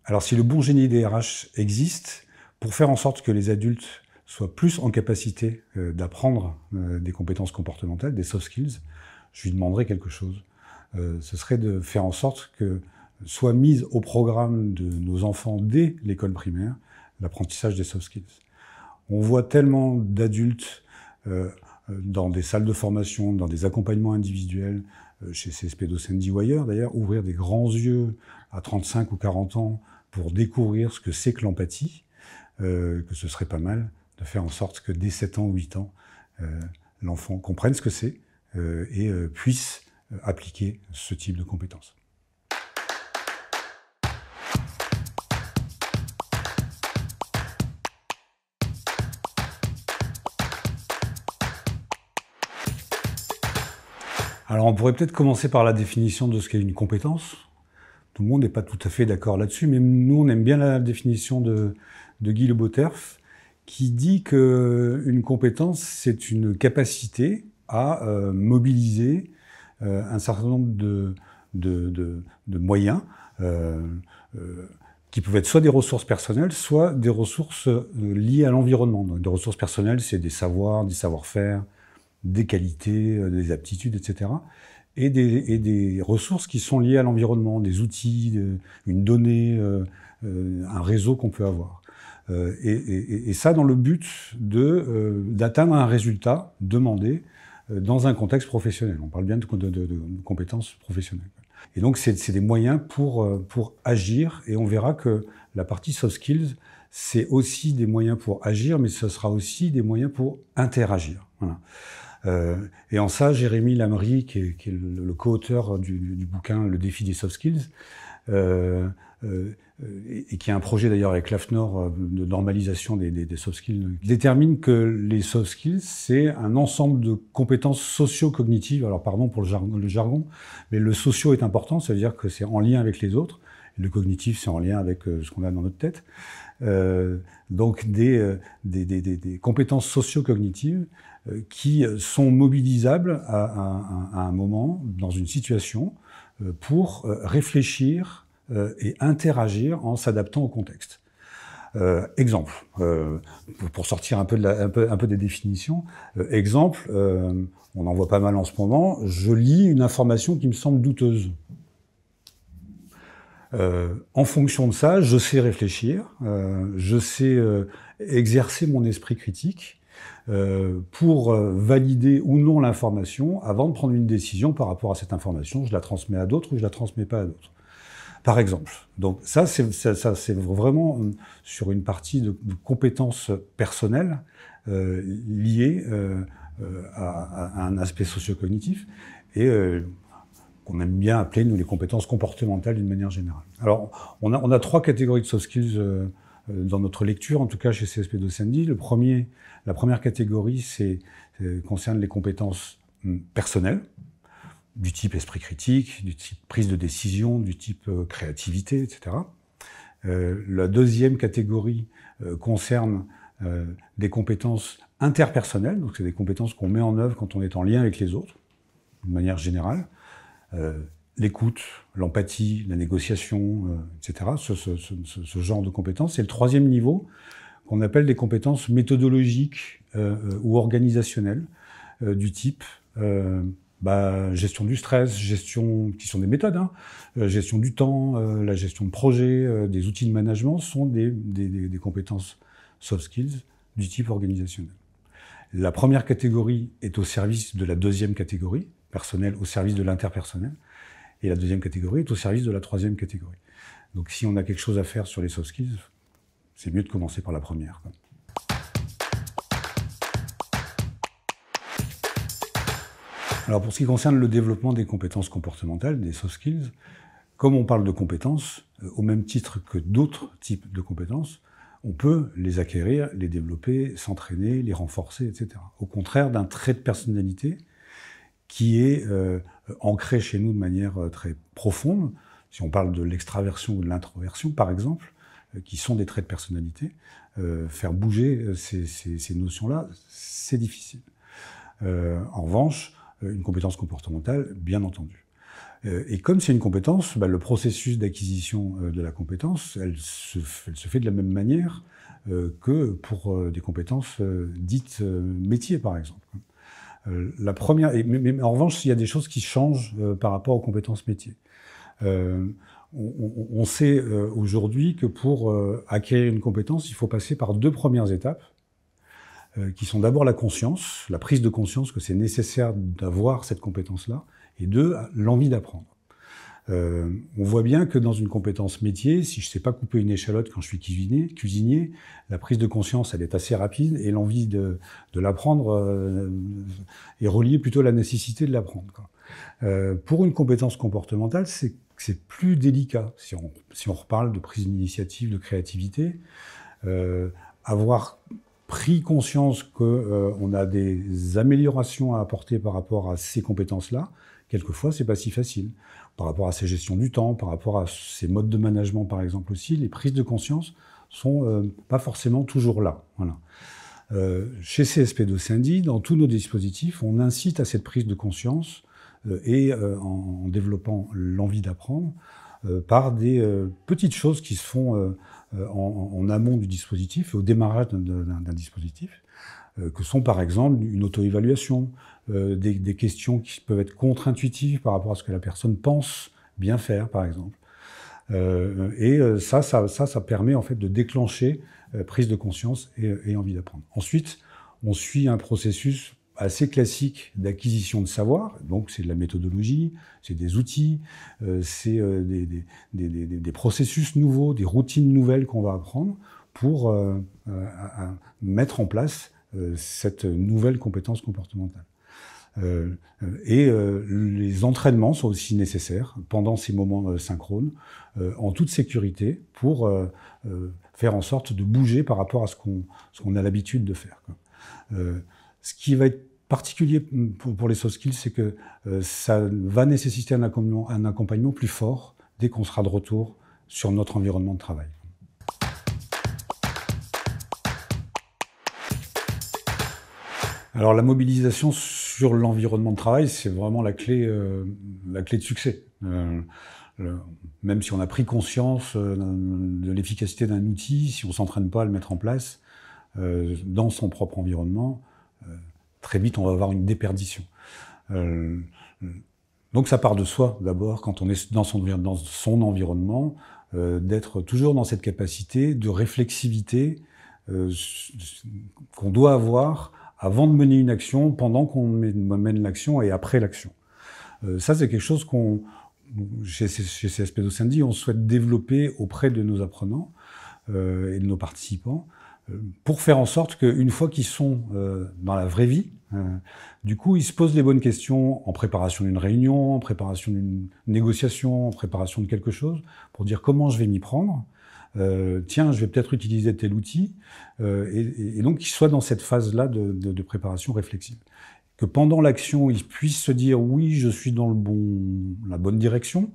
Alors si le bon génie des RH existe, pour faire en sorte que les adultes soient plus en capacité d'apprendre des compétences comportementales, des soft skills, je lui demanderais quelque chose. Ce serait de faire en sorte que soit mise au programme de nos enfants dès l'école primaire l'apprentissage des soft skills. On voit tellement d'adultes dans des salles de formation, dans des accompagnements individuels, chez CSP Docenti ou ailleurs d'ailleurs, ouvrir des grands yeux à 35 ou 40 ans pour découvrir ce que c'est que l'empathie, que ce serait pas mal de faire en sorte que dès 7 ans ou 8 ans, l'enfant comprenne ce que c'est et puisse appliquer ce type de compétences. Alors on pourrait peut-être commencer par la définition de ce qu'est une compétence. Tout le monde n'est pas tout à fait d'accord là-dessus, mais nous on aime bien la définition de Guy Le Botterf, qui dit qu'une compétence, c'est une capacité à mobiliser un certain nombre de moyens qui peuvent être soit des ressources personnelles, soit des ressources liées à l'environnement. Donc, des ressources personnelles, c'est des savoirs, des savoir-faire, des qualités, des aptitudes, etc. Et des ressources qui sont liées à l'environnement, des outils, une donnée, un réseau qu'on peut avoir. Et ça dans le but d'atteindre un résultat demandé dans un contexte professionnel. On parle bien de compétences professionnelles. Et donc c'est des moyens pour agir, et on verra que la partie soft skills, c'est aussi des moyens pour agir, mais ce sera aussi des moyens pour interagir. Voilà. Et en ça, Jérémy Lamry, qui est le co-auteur du bouquin Le défi des soft skills, et qui a un projet d'ailleurs avec l'AFNOR de normalisation des soft skills, détermine que les soft skills, c'est un ensemble de compétences socio-cognitives. Alors pardon pour le jargon, mais le socio est important, ça veut dire que c'est en lien avec les autres. Le cognitif, c'est en lien avec ce qu'on a dans notre tête. Donc des compétences socio-cognitives qui sont mobilisables à un moment, dans une situation, pour réfléchir et interagir en s'adaptant au contexte. Exemple, pour sortir un peu des définitions, exemple, on en voit pas mal en ce moment, je lis une information qui me semble douteuse. En fonction de ça, je sais réfléchir, je sais exercer mon esprit critique pour valider ou non l'information avant de prendre une décision par rapport à cette information. Je la transmets à d'autres ou je la transmets pas à d'autres. Par exemple. Donc ça c'est vraiment sur une partie de compétences personnelles liées à un aspect socio-cognitif et qu'on aime bien appeler, nous, les compétences comportementales d'une manière générale. Alors, on a 3 catégories de soft skills dans notre lecture, en tout cas chez CSP Docenti. La première catégorie, concerne les compétences personnelles, du type esprit critique, du type prise de décision, du type créativité, etc. La deuxième catégorie concerne des compétences interpersonnelles, donc c'est des compétences qu'on met en œuvre quand on est en lien avec les autres, de manière générale. L'écoute, l'empathie, la négociation, etc., ce genre de compétences. Et le troisième niveau, qu'on appelle des compétences méthodologiques ou organisationnelles, du type gestion du stress, qui sont des méthodes, gestion du temps, la gestion de projet, des outils de management, sont des compétences soft skills du type organisationnel. La première catégorie est au service de la deuxième catégorie, personnel au service de l'interpersonnel, et la deuxième catégorie est au service de la troisième catégorie. Donc si on a quelque chose à faire sur les soft skills, c'est mieux de commencer par la première. Alors pour ce qui concerne le développement des compétences comportementales, des soft skills, comme on parle de compétences, au même titre que d'autres types de compétences, on peut les acquérir, les développer, s'entraîner, les renforcer, etc. Au contraire d'un trait de personnalité qui est ancré chez nous de manière très profonde, si on parle de l'extraversion ou de l'introversion, par exemple, qui sont des traits de personnalité, faire bouger ces notions-là, c'est difficile. En revanche, une compétence comportementale, bien entendu. Et comme c'est une compétence, le processus d'acquisition de la compétence, elle se fait de la même manière que pour des compétences dites métiers, par exemple. La première, mais en revanche, il y a des choses qui changent par rapport aux compétences métiers. On sait aujourd'hui que pour acquérir une compétence, il faut passer par 2 premières étapes, qui sont d'abord la conscience, la prise de conscience que c'est nécessaire d'avoir cette compétence-là, et 2, l'envie d'apprendre. On voit bien que dans une compétence métier, si je ne sais pas couper une échalote quand je suis cuisinier, la prise de conscience, elle est assez rapide, et l'envie de l'apprendre est reliée plutôt à la nécessité de l'apprendre. Pour une compétence comportementale, c'est plus délicat. Si on reparle de prise d'initiative, de créativité, avoir pris conscience qu'on a des améliorations à apporter par rapport à ces compétences-là, quelquefois, c'est pas si facile. Par rapport à ces gestions du temps, par rapport à ces modes de management, par exemple aussi, les prises de conscience sont pas forcément toujours là. Voilà. Chez CSP Docenti, dans tous nos dispositifs, on incite à cette prise de conscience en développant l'envie d'apprendre par des petites choses qui se font en amont du dispositif et au démarrage d'un dispositif, que sont par exemple une auto-évaluation, des questions qui peuvent être contre-intuitives par rapport à ce que la personne pense bien faire, par exemple. Ça permet en fait de déclencher prise de conscience et envie d'apprendre. Ensuite, on suit un processus assez classique d'acquisition de savoir, donc c'est de la méthodologie, c'est des outils, c'est des processus nouveaux, des routines nouvelles qu'on va apprendre pour mettre en place cette nouvelle compétence comportementale. Les entraînements sont aussi nécessaires pendant ces moments synchrones, en toute sécurité, pour faire en sorte de bouger par rapport à ce qu'on a l'habitude de faire. Ce qui va être particulier pour les soft skills, c'est que ça va nécessiter un accompagnement plus fort dès qu'on sera de retour sur notre environnement de travail. Alors la mobilisation sur l'environnement de travail, c'est vraiment la clé de succès. Même si on a pris conscience de l'efficacité d'un outil, si on ne s'entraîne pas à le mettre en place dans son propre environnement, très vite on va avoir une déperdition. Donc ça part de soi d'abord, quand on est dans son environnement, d'être toujours dans cette capacité de réflexivité qu'on doit avoir avant de mener une action, pendant qu'on mène l'action et après l'action. Ça, c'est quelque chose chez CSP Docenti, on souhaite développer auprès de nos apprenants et de nos participants, pour faire en sorte qu'une fois qu'ils sont dans la vraie vie, du coup, ils se posent les bonnes questions en préparation d'une réunion, en préparation d'une négociation, en préparation de quelque chose, pour dire comment je vais m'y prendre. Tiens, je vais peut-être utiliser tel outil, et donc qu'ils soient dans cette phase-là de préparation réflexive. Que pendant l'action, ils puissent se dire « oui, je suis dans la bonne direction »,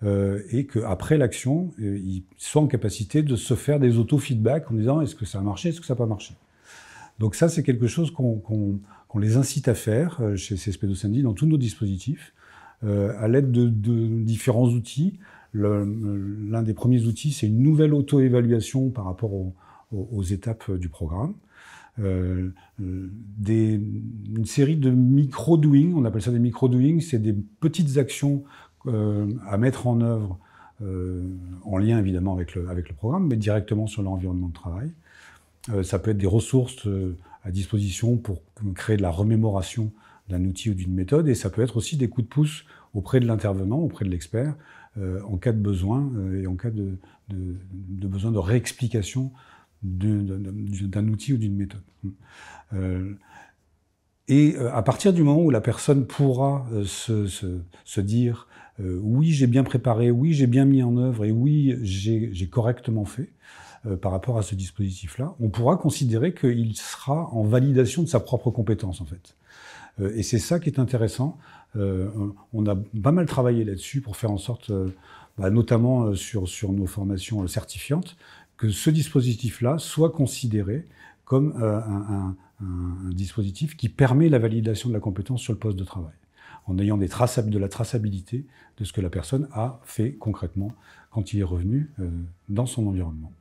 et qu'après l'action, ils soient en capacité de se faire des auto-feedbacks en disant « est-ce que ça a marché, est-ce que ça n'a pas marché ?» Donc ça, c'est quelque chose qu'on les incite à faire chez CSP Docenti dans tous nos dispositifs, à l'aide de différents outils. L'un des premiers outils, c'est une nouvelle auto-évaluation par rapport aux étapes du programme. Une série de micro-doing, on appelle ça des micro-doing, c'est des petites actions à mettre en œuvre, en lien évidemment avec le programme, mais directement sur l'environnement de travail. Ça peut être des ressources à disposition pour créer de la remémoration d'un outil ou d'une méthode, et ça peut être aussi des coups de pouce auprès de l'intervenant, auprès de l'expert, en cas de besoin et en cas de besoin de réexplication d'un outil ou d'une méthode. À partir du moment où la personne pourra se dire oui, j'ai bien préparé, oui, j'ai bien mis en œuvre, et oui, j'ai correctement fait par rapport à ce dispositif-là, on pourra considérer qu'il sera en validation de sa propre compétence, en fait. Et c'est ça qui est intéressant. On a pas mal travaillé là-dessus pour faire en sorte, notamment sur nos formations certifiantes, que ce dispositif-là soit considéré comme un dispositif qui permet la validation de la compétence sur le poste de travail. en ayant de la traçabilité de ce que la personne a fait concrètement quand il est revenu dans son environnement.